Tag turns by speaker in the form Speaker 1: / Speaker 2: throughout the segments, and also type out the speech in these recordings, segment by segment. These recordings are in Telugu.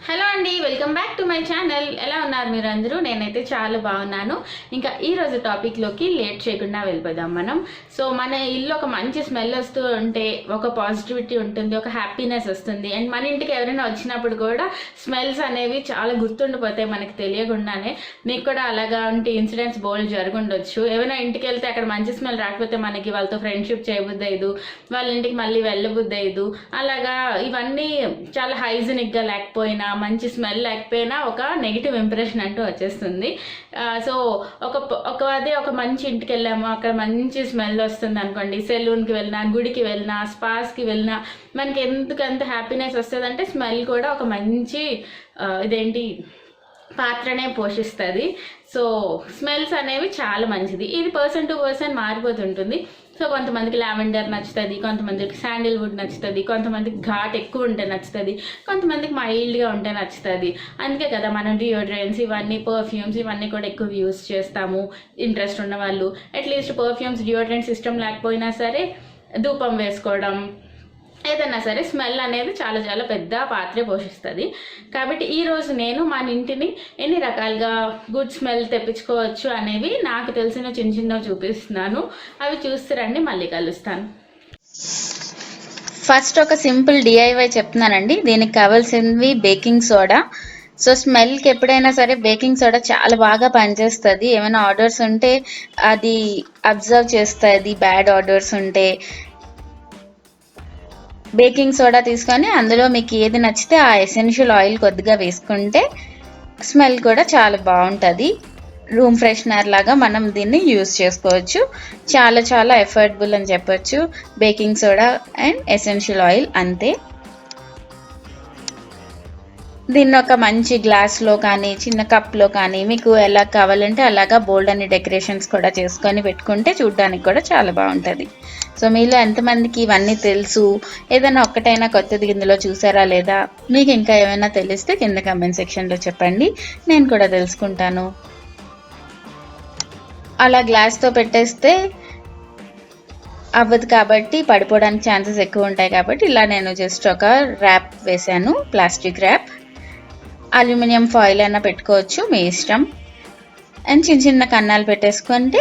Speaker 1: హలో అండి, welcome back to my channel. ఎలా ఉన్నారు మీరు అందరూ? నేనైతే చాలా బాగున్నాను. ఇంకా ఈరోజు టాపిక్లోకి లేట్ చేయకుండా వెళ్ళిపోదాం మనం. సో మన ఇల్లు ఒక మంచి స్మెల్ వస్తూ ఉంటే ఒక పాజిటివిటీ ఉంటుంది, ఒక హ్యాపీనెస్ వస్తుంది. అండ్ మన ఇంటికి ఎవరైనా వచ్చినప్పుడు కూడా స్మెల్స్ అనేవి చాలా గుర్తుండిపోతాయి మనకి తెలియకుండానే. మీకు కూడా అలాగా ఉంటే ఇన్సిడెంట్స్ బోల్డ్ జరుగుండొచ్చు. ఏమైనా ఇంటికి వెళ్తే అక్కడ మంచి స్మెల్ రాకపోతే మనకి వాళ్ళతో ఫ్రెండ్షిప్ చేయబుద్ది అయ్యదు, వాళ్ళ ఇంటికి మళ్ళీ వెళ్ళబుద్ది అయ్యదు. అలాగా ఇవన్నీ చాలా హైజీనిక్గా లేకపోయినా, మంచి స్మెల్ లేకపోయినా ఒక నెగిటివ్ ఇంప్రెషన్ అంటూ వచ్చేస్తుంది. సో ఒక మంచి ఇంటికి వెళ్ళాము, అక్కడ మంచి స్మెల్ వస్తుంది అనుకోండి. సెలూన్కి వెళ్ళినా, గుడికి వెళ్ళినా, స్పాస్కి వెళ్ళినా మనకి ఎందుకంత హ్యాపీనెస్ వస్తుంది అంటే స్మెల్ కూడా ఒక మంచి పాత్రనే పోషిస్తుంది. సో స్మెల్స్ అనేవి చాలా మంచిది. ఇది పర్సన్ టు పర్సన్ మారిపోతుంటుంది. సో కొంతమందికి లావెండర్ నచ్చుతుంది, కొంతమందికి శాండిల్వుడ్ నచ్చుతుంది, కొంతమందికి ఘాట్ ఎక్కువ ఉంటే నచ్చుతుంది, కొంతమందికి మైల్డ్గా ఉంటే నచ్చుతుంది. అందుకే కదా మనం డియోడ్రెంట్స్ ఇవన్నీ, పర్ఫ్యూమ్స్ ఇవన్నీ కూడా ఎక్కువ యూస్ చేస్తాము. ఇంట్రెస్ట్ ఉన్న వాళ్ళు అట్లీస్ట్ పర్ఫ్యూమ్స్, డియోడ్రెంట్స్ ఇష్టం లేకపోయినా సరే ధూపం వేసుకోవడం, ఏదన్నా సరే స్మెల్ అనేది చాలా చాలా పెద్ద పాత్ర పోషిస్తుంది. కాబట్టి ఈరోజు నేను మన ఇంటిని ఎన్ని రకాలుగా గుడ్ స్మెల్ తెప్పించుకోవచ్చు అనేవి నాకు తెలిసిన చిన్న చిన్నవి చూపిస్తున్నాను. అవి చూస్తారండి, మళ్ళీ కలుస్తాను.
Speaker 2: ఫస్ట్ ఒక సింపుల్ డిఐవై చెప్తున్నానండి. దీనికి కావాల్సినవి బేకింగ్ సోడా. సో స్మెల్కి ఎప్పుడైనా సరే బేకింగ్ సోడా చాలా బాగా పనిచేస్తుంది. ఏమైనా ఆర్డర్స్ ఉంటే అది అబ్జర్వ్ చేస్తుంది, బ్యాడ్ ఆర్డర్స్ ఉంటే. బేకింగ్ సోడా తీసుకొని అందులో మీకు ఏది నచ్చితే ఆ ఎసెన్షియల్ ఆయిల్ కొద్దిగా వేసుకుంటే స్మెల్ కూడా చాలా బాగుంటుంది. రూమ్ ఫ్రెషనర్ లాగా మనం దీన్ని యూజ్ చేసుకోవచ్చు. చాలా చాలా ఎఫర్డబుల్ అని చెప్పొచ్చు. Baking soda and essential oil అంతే. దీన్ని ఒక మంచి గ్లాస్లో కానీ చిన్న కప్లో కానీ మీకు ఎలా కావాలంటే అలాగా బోల్డ్ అని డెకరేషన్స్ కూడా చేసుకొని పెట్టుకుంటే చూడడానికి కూడా చాలా బాగుంటుంది. సో మీలో ఎంతమందికి ఇవన్నీ తెలుసు? ఏదైనా ఒక్కటైనా కొత్తది ఇందులో చూసారా లేదా? మీకు ఇంకా ఏమైనా తెలిస్తే కింద కామెంట్ సెక్షన్లో చెప్పండి, నేను కూడా తెలుసుకుంటాను. అలా గ్లాస్తో పెట్టేస్తే అవ్వదు కాబట్టి పడిపోవడానికి ఛాన్సెస్ ఎక్కువ ఉంటాయి. కాబట్టి ఇలా నేను జస్ట్ ఒక ర్యాప్ వేసాను, ప్లాస్టిక్ ర్యాప్. అల్యూమినియం ఫాయిల్ అయినా పెట్టుకోవచ్చు, మీ ఇష్టం. అండ్ చిన్న చిన్న కన్నాలు పెట్టేసుకుంటే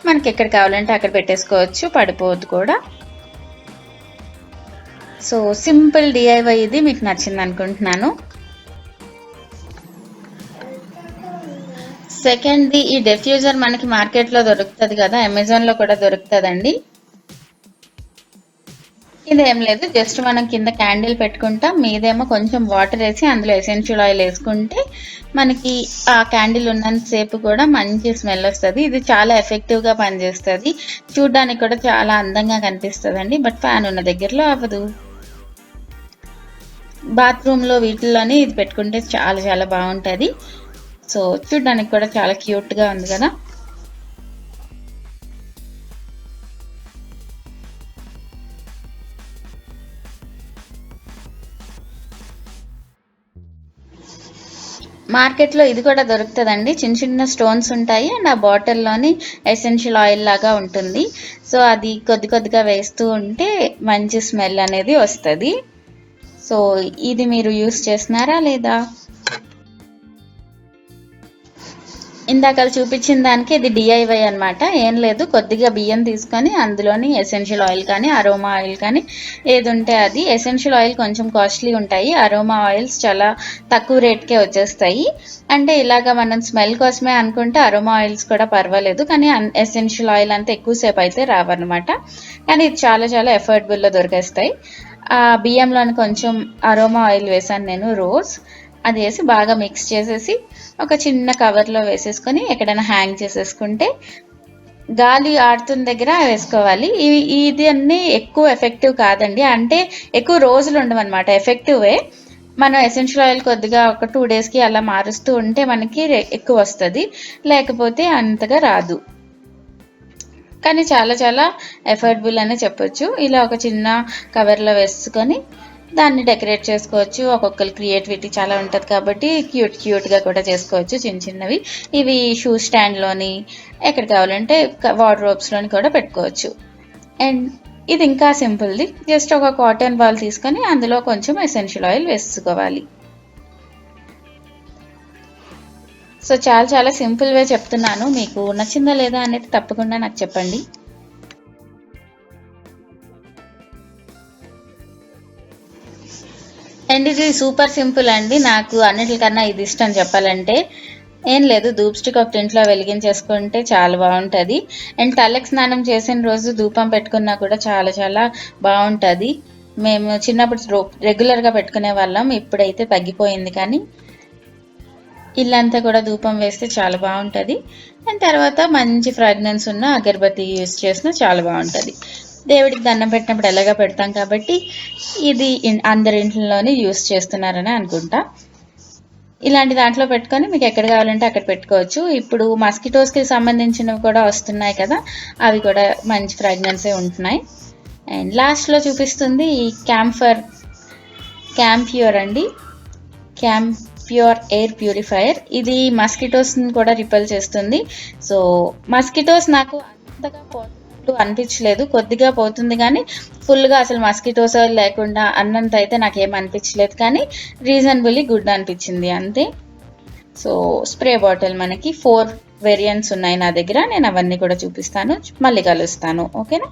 Speaker 2: మనకి ఎక్కడ కావాలంటే అక్కడ పెట్టేసుకోవచ్చు, పడిపోవద్దు కూడా. సో సింపుల్ డిఐవై ఇది మీకు నచ్చింది అనుకుంటున్నాను. సెకండ్ది, ఈ డెఫ్యూజర్ మనకి మార్కెట్లో దొరుకుతుంది కదా, అమెజాన్లో కూడా దొరుకుతుందండి. ఇదేం లేదు, జస్ట్ మనం కింద క్యాండిల్ పెట్టుకుంటాం, మీదేమో కొంచెం వాటర్ వేసి అందులో ఎసెన్షియల్ ఆయిల్ వేసుకుంటే మనకి ఆ క్యాండిల్ ఉన్నంతసేపు కూడా మంచి స్మెల్ వస్తుంది. ఇది చాలా ఎఫెక్టివ్గా పనిచేస్తుంది, చూడ్డానికి కూడా చాలా అందంగా కనిపిస్తుంది అండి. బట్ ఫ్యాన్ ఉన్న దగ్గరలో అవ్వదు. బాత్రూంలో వీటిల్లోనే ఇది పెట్టుకుంటే చాలా చాలా బాగుంటుంది. సో చూడ్డానికి కూడా చాలా క్యూట్గా ఉంది కదా. మార్కెట్లో ఇది కూడా దొరుకుతుందండి. చిన్న చిన్న స్టోన్స్ ఉంటాయి అండ్ ఆ బాటిల్లోని ఎసెన్షియల్ ఆయిల్ లాగా ఉంటుంది. సో అది కొద్ది కొద్దిగా వేస్తూ ఉంటే మంచి స్మెల్ అనేది వస్తుంది. సో ఇది మీరు యూస్ చేస్తున్నారా లేదా? ఇందాక చూపించిన దానికి ఇది డిఐవై అనమాట. ఏం లేదు, కొద్దిగా బియ్యం తీసుకొని అందులోని ఎసెన్షియల్ ఆయిల్ కానీ అరోమా ఆయిల్ కానీ ఏది ఉంటే అది. ఎసెన్షియల్ ఆయిల్ కొంచెం కాస్ట్లీ ఉంటాయి, అరోమా ఆయిల్స్ చాలా తక్కువ రేట్కే వచ్చేస్తాయి. అంటే ఇలాగ మనం స్మెల్ కోసమే అనుకుంటే అరోమా ఆయిల్స్ కూడా పర్వాలేదు, కానీ ఎసెన్షియల్ ఆయిల్ అంతా ఎక్కువసేపు అయితే రావన్నమాట. కానీ ఇది చాలా చాలా ఎఫర్డబుల్లో దొరికేస్తాయి. ఆ బియ్యంలోని కొంచెం అరోమా ఆయిల్ వేసాను నేను, రోజ్. అది వేసి బాగా మిక్స్ చేసేసి ఒక చిన్న కవర్లో వేసేసుకొని ఎక్కడైనా హ్యాంగ్ చేసేసుకుంటే, గాలి ఆడుతున్న దగ్గర వేసుకోవాలి. ఇది అన్నీ ఎక్కువ ఎఫెక్టివ్ కాదండి, అంటే ఎక్కువ రోజులు ఉండవన్నమాట, ఎఫెక్టివే. మనం ఎసెన్షియల్ ఆయిల్ కొద్దిగా ఒక 2 డేస్కి అలా మారుస్తూ ఉంటే మనకి ఎక్కువ వస్తుంది, లేకపోతే అంతగా రాదు. కానీ చాలా చాలా ఎఫర్డబుల్ అనే చెప్పొచ్చు. ఇలా ఒక చిన్న కవర్లో వేసుకొని దాన్ని డెకరేట్ చేసుకోవచ్చు. ఒక్కొక్కరి క్రియేటివిటీ చాలా ఉంటుంది కాబట్టి క్యూట్గా కూడా చేసుకోవచ్చు చిన్న చిన్నవి. ఇవి షూ స్టాండ్లోని ఎక్కడ కావాలంటే వార్డ్రోబ్స్లోని కూడా పెట్టుకోవచ్చు. అండ్ ఇది ఇంకా సింపుల్ది, జస్ట్ ఒక కాటన్ బాల్ తీసుకొని అందులో కొంచెం ఎసెన్షియల్ ఆయిల్ వేసుకోవాలి. సో చాలా చాలా సింపుల్ వే చెప్తున్నాను, మీకు నచ్చిందా లేదా అనేది తప్పకుండా నాకు చెప్పండి. అండ్ ఇది సూపర్ సింపుల్ అండి, నాకు అన్నిటికన్నా ఇది ఇష్టం చెప్పాలంటే. ఏం లేదు, ధూప్ స్టిక్ ఒకటి ఇంట్లో వెలిగించేసుకుంటే చాలా బాగుంటుంది. అండ్ తలకి స్నానం చేసిన రోజు ధూపం పెట్టుకున్నా కూడా చాలా చాలా బాగుంటుంది. మేము చిన్నప్పుడు రెగ్యులర్గా పెట్టుకునే వాళ్ళం, ఇప్పుడైతే తగ్గిపోయింది. కానీ ఇల్లంతా కూడా ధూపం వేస్తే చాలా బాగుంటుంది. అండ్ తర్వాత మంచి ఫ్రాగ్రెన్స్ ఉన్న అగరబత్తి యూస్ చేసినా చాలా బాగుంటుంది. దేవుడికి దండం పెట్టినప్పుడు ఎలాగా పెడతాం కాబట్టి ఇది అందరి ఇంట్లోనే యూస్ చేస్తున్నారని అనుకుంటా. ఇలాంటి దాంట్లో పెట్టుకొని మీకు ఎక్కడ కావాలంటే అక్కడ పెట్టుకోవచ్చు. ఇప్పుడు మస్కిటోస్కి సంబంధించినవి కూడా వస్తున్నాయి కదా, అవి కూడా మంచి ఫ్రాగ్రెన్సే ఉంటున్నాయి. అండ్ లాస్ట్లో చూపిస్తుంది ఈ క్యాంప్యూర్ అండి, క్యాంప్యూర్ ఎయిర్ ప్యూరిఫైయర్. ఇది మస్కిటోస్ని కూడా రిపెల్ చేస్తుంది. సో మస్కిటోస్ నాకు అంతగా అనిపించలేదు, కొద్దిగా పోతుంది కానీ ఫుల్గా అసలు మస్కిటోస్ లేకుండా అన్నంత అయితే నాకేం అనిపించలేదు, కానీ రీజనబుల్లీ గుడ్ అనిపించింది అంతే. సో స్ప్రే బాటిల్ మనకి 4 వేరియంట్స్ ఉన్నాయి నా దగ్గర, నేను అవన్నీ కూడా చూపిస్తాను, మళ్ళీ కలుస్తాను. ఓకేనా?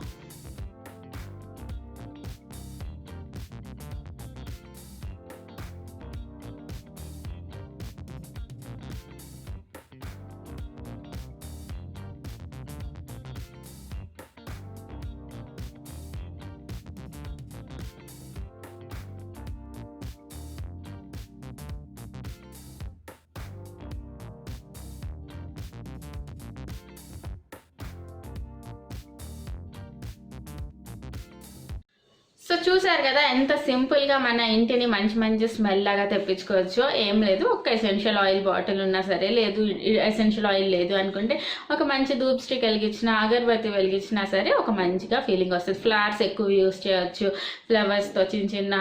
Speaker 1: సో చూసారు కదా ఎంత సింపుల్గా మన ఇంటిని మంచి మంచి స్మెల్ లాగా తెప్పించుకోవచ్చు. ఏం లేదు, ఒక ఎసెన్షియల్ ఆయిల్ బాటిల్ ఉన్నా సరే, లేదు ఎసెన్షియల్ ఆయిల్ లేదు అనుకుంటే ఒక మంచి ధూప్ స్టిక్ వెలిగించినా, అగరబత్తి వెలిగించినా సరే ఒక మంచిగా ఫీలింగ్ వస్తుంది. ఫ్లవర్స్ ఎక్కువ యూస్ చేయొచ్చు, ఫ్లవర్స్తో చిన్న చిన్న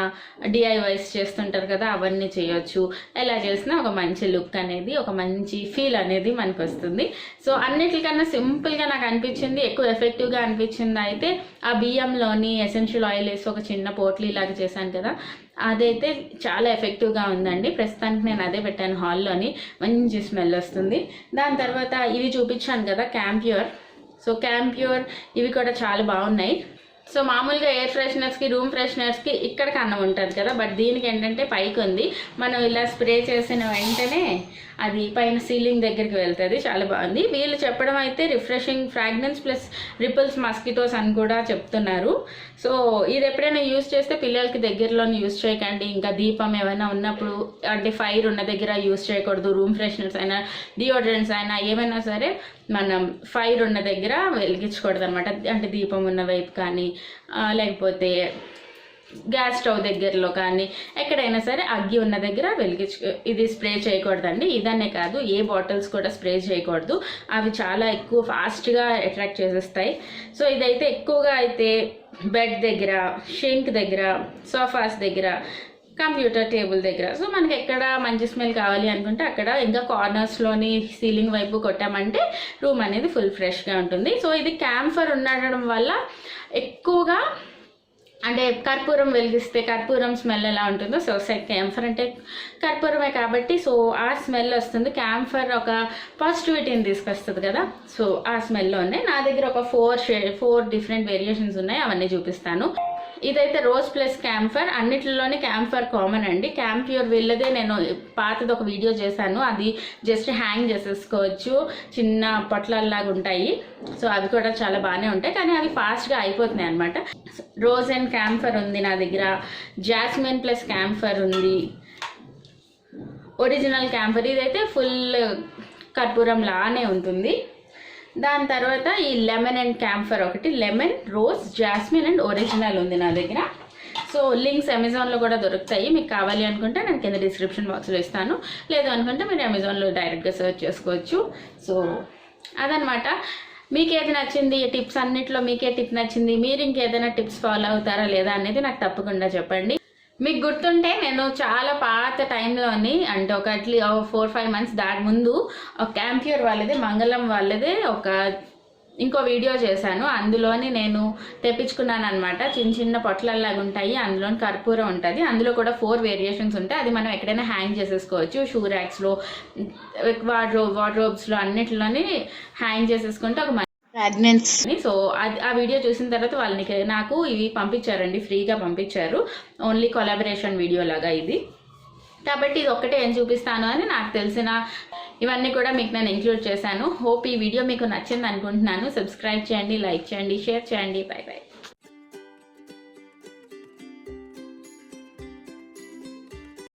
Speaker 1: డిఐవైస్ చేస్తుంటారు కదా, అవన్నీ చేయొచ్చు. ఎలా చేసినా ఒక మంచి లుక్ అనేది, ఒక మంచి ఫీల్ అనేది మనకు వస్తుంది. సో అన్నిటికన్నా సింపుల్గా నాకు అనిపించింది, ఎక్కువ ఎఫెక్టివ్గా అనిపించింది అయితే ఆ బియ్యంలోని ఎసెన్షియల్ ఆయిల్ వేసి ఒక చిన్న పోట్లీ లాగా చేశాను కదా, అదైతే చాలా ఎఫెక్టివ్గా ఉందండి. ప్రస్తుతానికి నేను అదే పెట్టాను హాల్లోని, మంచి స్మెల్ వస్తుంది. దాని తర్వాత ఇవి చూపించాను కదా క్యాంప్యూర్, సో క్యాంప్యూర్ ఇవి కూడా చాలా బాగున్నాయి. సో మామూలుగా ఎయిర్ ఫ్రెషనర్స్కి, రూమ్ ఫ్రెషనర్స్కి ఇక్కడ కన్నం ఉంటుంది కదా, బట్ దీనికి ఏంటంటే పైకి ఉంది. మనం ఇలా స్ప్రే చేసిన వెంటనే అది పైన సీలింగ్ దగ్గరికి వెళ్తుంది. చాలా బాగుంది. వీళ్ళు చెప్పడం అయితే refreshing fragrance plus ripples mosquitoes అని కూడా చెప్తున్నారు. సో ఇది ఎప్పుడైనా యూస్ చేస్తే పిల్లలకి దగ్గరలోనే యూస్ చేయకండి. ఇంకా దీపం ఏమైనా ఉన్నప్పుడు, అంటే ఫైర్ ఉన్న దగ్గర యూస్ చేయకూడదు. రూమ్ ఫ్రెషనర్స్ అయినా, డియోడ్రెంట్స్ అయినా, ఏమైనా సరే మనం ఫైర్ ఉన్న దగ్గర వెలిగించకూడదు అనమాట. అంటే దీపం ఉన్న వైపు కానీ, లేకపోతే గ్యాస్ స్టవ్ దగ్గరలో కానీ, ఎక్కడైనా సరే అగ్గి ఉన్న దగ్గర ఇది స్ప్రే చేయకూడదండి. ఇదనే కాదు, ఏ బాటిల్స్ కూడా స్ప్రే చేయకూడదు, అవి చాలా ఎక్కువ ఫాస్ట్గా అట్రాక్ట్ చేసేస్తాయి. సో ఇదైతే ఎక్కువగా అయితే బెడ్ దగ్గర, షింక్ దగ్గర, సోఫాస్ దగ్గర, కంప్యూటర్ టేబుల్ దగ్గర, సో మనకి ఎక్కడ మంచి స్మెల్ కావాలి అనుకుంటే అక్కడ, ఇంకా కార్నర్స్లోని సీలింగ్ వైపు కొట్టామంటే రూమ్ అనేది ఫుల్ ఫ్రెష్గా ఉంటుంది. సో ఇది క్యాంఫర్ ఉండడం వల్ల ఎక్కువగా, అంటే కర్పూరం వెలిగిస్తే కర్పూరం స్మెల్ ఎలా ఉంటుందో, సో క్యాంఫర్ అంటే కర్పూరమే కాబట్టి సో ఆ స్మెల్ వస్తుంది. క్యాంఫర్ ఒక పాజిటివిటీని తీసుకొస్తుంది కదా, సో ఆ స్మెల్లో ఉన్నాయి. నా దగ్గర ఒక 4 డిఫరెంట్ వేరియేషన్స్ ఉన్నాయి, అవన్నీ చూపిస్తాను. ఇదైతే రోజ్ ప్లస్ క్యాంఫర్, అన్నిటిలోనే క్యాంఫర్ కామన్ అండి. క్యాంప్యూర్ వీళ్ళదే నేను పాతది ఒక వీడియో చేశాను, అది జస్ట్ హ్యాంగ్ చేసేసుకోవచ్చు, చిన్న పొట్లాల్లాగా ఉంటాయి. సో అవి కూడా చాలా బాగానే ఉంటాయి, కానీ అవి ఫాస్ట్గా అయిపోతున్నాయి అనమాట. రోజ్ అండ్ క్యాంఫర్ ఉంది నా దగ్గర, జాస్మిన్ ప్లస్ క్యాంఫర్ ఉంది, ఒరిజినల్ క్యాంఫర్ ఇదైతే ఫుల్ కర్పూరం లానే ఉంటుంది. దాని తర్వాత ఈ లెమన్ అండ్ క్యాంఫర్ ఒకటి, lemon, rose, jasmine and original ఉంది నా దగ్గర. సో లింక్స్ అమెజాన్లో కూడా దొరుకుతాయి, మీకు కావాలి అనుకుంటే నేను కింద డిస్క్రిప్షన్ బాక్స్లో ఇస్తాను, లేదు అనుకుంటే మీరు అమెజాన్లో డైరెక్ట్గా సెర్చ్ చేసుకోవచ్చు. సో అదనమాట. మీకు ఏది నచ్చింది, టిప్స్ అన్నిట్లో మీకే టిప్ నచ్చింది, మీరు ఇంకేదైనా టిప్స్ ఫాలో అవుతారా లేదా అనేది నాకు తప్పకుండా చెప్పండి. మీకు గుర్తుంటే నేను చాలా పాత టైంలోని, అంటే ఒక 4-5 మంత్స్ దాటి ముందు ఒక క్యాంప్యూర్ వాళ్ళదే, మంగళం వాళ్ళదే ఒక ఇంకో వీడియో చేశాను. అందులోని నేను తెప్పించుకున్నాను అనమాట. చిన్న చిన్న పొట్లల్లాగా ఉంటాయి, అందులో కర్పూరం ఉంటుంది. అందులో కూడా 4 వేరియేషన్స్ ఉంటాయి. అది మనం ఎక్కడైనా హ్యాంగ్ చేసేసుకోవచ్చు. షూ ర్యాక్స్లో, వార్డ్రోబ్స్లో అన్నిటిలోని హ్యాంగ్ చేసేసుకుంటే ఒక
Speaker 2: ఫ్రాగ్రెన్స్.
Speaker 1: సో ఆ వీడియో చూసిన తర్వాత వాళ్ళకి నాకు ఇవి పంపించారండి, ఫ్రీగా పంపించారు. ఓన్లీ కొలాబరేషన్ వీడియో లాగా ఇది. కాబట్టి ఇది ఒక్కటే ఏం చూపిస్తాను అని నాకు తెలిసిన ఇవన్నీ కూడా మీకు నేను ఇంక్లూడ్ చేశాను. హోప్ ఈ వీడియో మీకు నచ్చింది అనుకుంటున్నాను. సబ్స్క్రైబ్ చేయండి, లైక్ చేయండి, షేర్ చేయండి. By by.